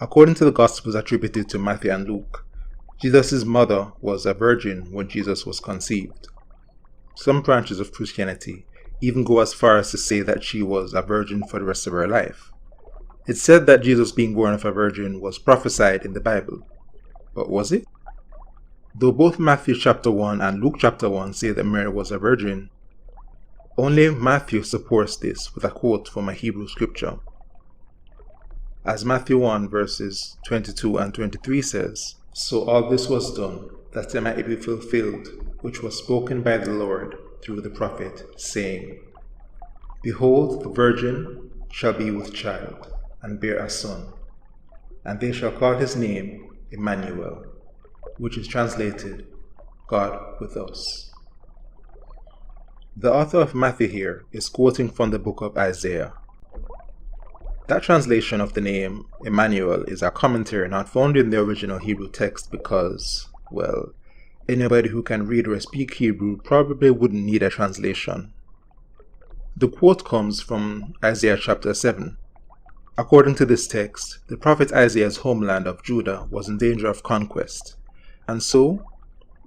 According to the Gospels attributed to Matthew and Luke, Jesus' mother was a virgin when Jesus was conceived. Some branches of Christianity even go as far as to say that she was a virgin for the rest of her life. It's said that Jesus being born of a virgin was prophesied in the Bible. But was it? Though both Matthew chapter 1 and Luke chapter 1 say that Mary was a virgin, only Matthew supports this with a quote from a Hebrew scripture. As Matthew 1 verses 22 and 23 says, "So all this was done, that it might be fulfilled, which was spoken by the Lord through the prophet, saying, Behold, the virgin shall be with child, and bear a son, and they shall call his name Emmanuel," which is translated, God with us. The author of Matthew here is quoting from the book of Isaiah. That translation of the name Emmanuel is a commentary not found in the original Hebrew text because, well, anybody who can read or speak Hebrew probably wouldn't need a translation. The quote comes from Isaiah chapter 7. According to this text, the prophet Isaiah's homeland of Judah was in danger of conquest, and so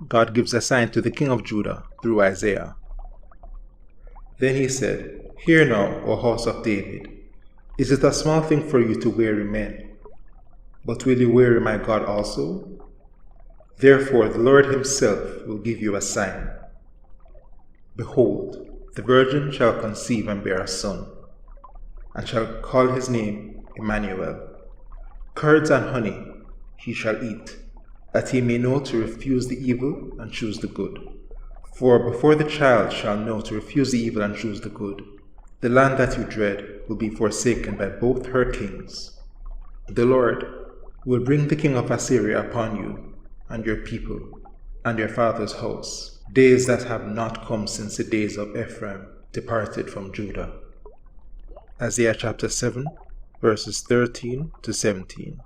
God gives a sign to the king of Judah through Isaiah. Then he said, "Hear now, O house of David, is it a small thing for you to weary men? But will you weary my God also? Therefore the Lord himself will give you a sign. Behold, the virgin shall conceive and bear a son, and shall call his name Emmanuel. Curds and honey he shall eat, that he may know to refuse the evil and choose the good. For before the child shall know to refuse the evil and choose the good, the land that you dread will be forsaken by both her kings. The Lord will bring the king of Assyria upon you, and your people, and your father's house, days that have not come since the days of Ephraim departed from Judah." Isaiah chapter 7, verses 13 to 17.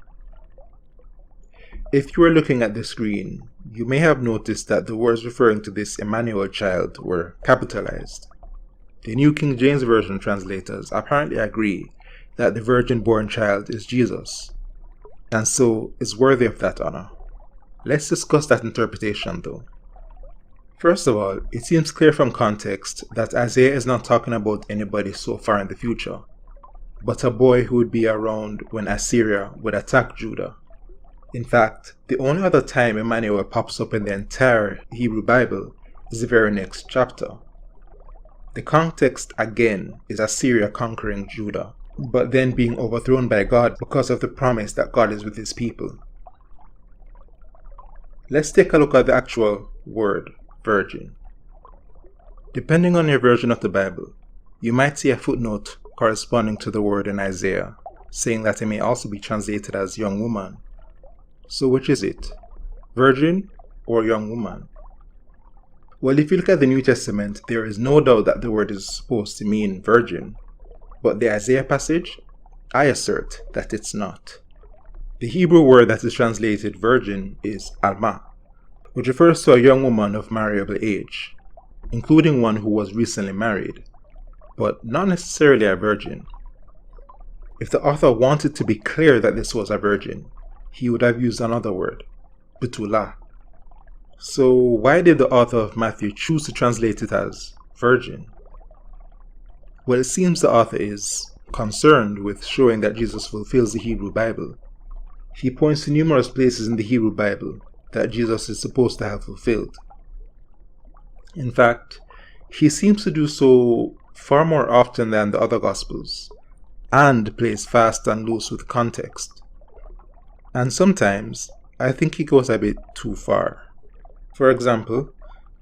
If you are looking at the screen, you may have noticed that the words referring to this Emmanuel child were capitalized. The New King James Version translators apparently agree that the virgin-born child is Jesus, and so is worthy of that honor. Let's discuss that interpretation though. First of all, it seems clear from context that Isaiah is not talking about anybody so far in the future, but a boy who would be around when Assyria would attack Judah. In fact, the only other time Emmanuel pops up in the entire Hebrew Bible is the very next chapter. The context again is Assyria conquering Judah, but then being overthrown by God because of the promise that God is with his people. Let's take a look at the actual word, virgin. Depending on your version of the Bible, you might see a footnote corresponding to the word in Isaiah, saying that it may also be translated as young woman. So which is it? Virgin or young woman? Well, if you look at the New Testament, there is no doubt that the word is supposed to mean virgin, but the Isaiah passage, I assert that it's not. The Hebrew word that is translated virgin is alma, which refers to a young woman of marriageable age, including one who was recently married, but not necessarily a virgin. If the author wanted to be clear that this was a virgin, he would have used another word, betula. So why did the author of Matthew choose to translate it as virgin? Well, it seems the author is concerned with showing that Jesus fulfills the Hebrew Bible. He points to numerous places in the Hebrew Bible that Jesus is supposed to have fulfilled. In fact, he seems to do so far more often than the other Gospels, and plays fast and loose with context. And sometimes, I think he goes a bit too far. For example,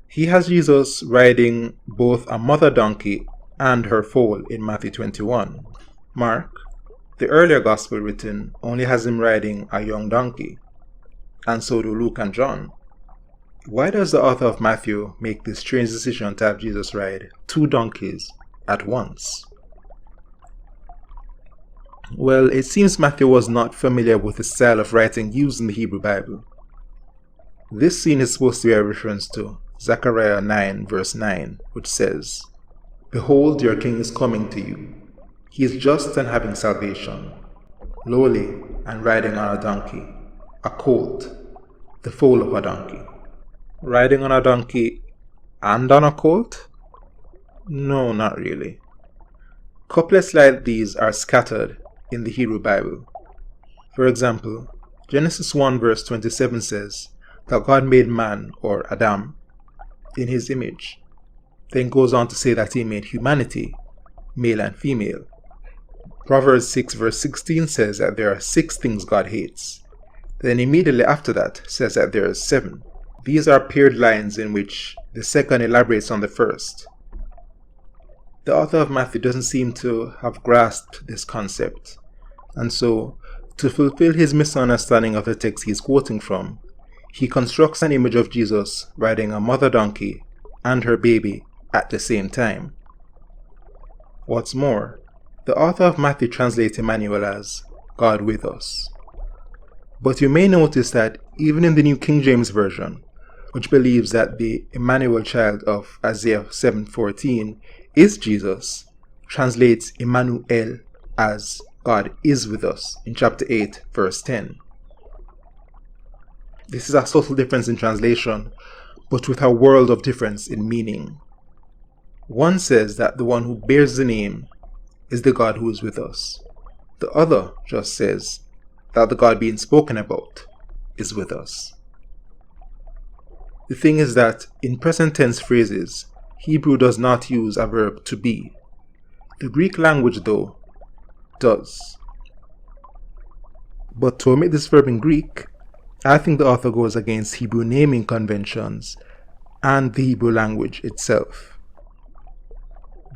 he has Jesus riding both a mother donkey and her foal in Matthew 21. Mark, the earlier Gospel written, only has him riding a young donkey, and so do Luke and John. Why does the author of Matthew make this strange decision to have Jesus ride two donkeys at once? Well, it seems Matthew was not familiar with the style of writing used in the Hebrew Bible. This scene is supposed to be a reference to Zechariah 9 verse 9, which says, "Behold, your king is coming to you. He is just and having salvation, lowly, and riding on a donkey, a colt, the foal of a donkey. Riding on a donkey and on a colt? No, not really. Couplets like these are scattered in the Hebrew Bible. For example, Genesis 1 verse 27 says that God made man, or Adam, in his image. Then goes on to say that he made humanity, male and female. Proverbs 6 verse 16 says that there are 6 things God hates. Then immediately after that says that there are 7. These are paired lines in which the second elaborates on the first. The author of Matthew doesn't seem to have grasped this concept, and so, to fulfill his misunderstanding of the text he is quoting from, he constructs an image of Jesus riding a mother donkey and her baby at the same time. What's more, the author of Matthew translates Emmanuel as God with us. But you may notice that even in the New King James Version, which believes that the Emmanuel child of Isaiah 7:14 is Jesus, translates Emmanuel as God is with us in chapter 8 verse 10. This is a subtle difference in translation, but with a world of difference in meaning. One says that the one who bears the name is the God who is with us. The other just says that the God being spoken about is with us. The thing is that in present tense phrases, Hebrew does not use a verb to be. The Greek language, though, does. But to omit this verb in Greek, I think the author goes against Hebrew naming conventions and the Hebrew language itself.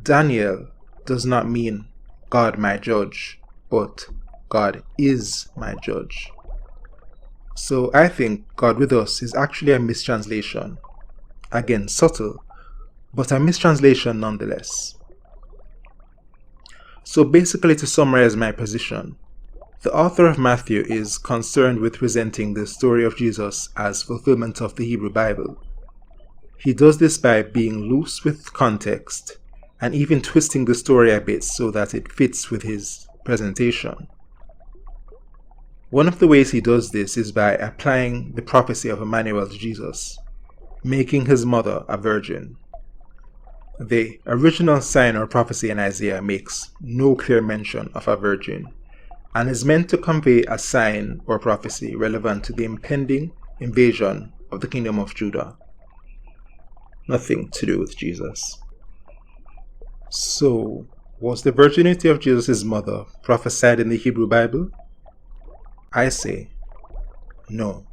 Daniel does not mean God my judge, but God is my judge. So I think God with us is actually a mistranslation. Again, subtle, but a mistranslation nonetheless. So basically, to summarize my position, the author of Matthew is concerned with presenting the story of Jesus as fulfillment of the Hebrew Bible. He does this by being loose with context and even twisting the story a bit so that it fits with his presentation. One of the ways he does this is by applying the prophecy of Emmanuel to Jesus, making his mother a virgin. The original sign or prophecy in Isaiah makes no clear mention of a virgin, and is meant to convey a sign or prophecy relevant to the impending invasion of the kingdom of Judah. Nothing to do with Jesus. So, was the virginity of Jesus' mother prophesied in the Hebrew Bible? I say, no.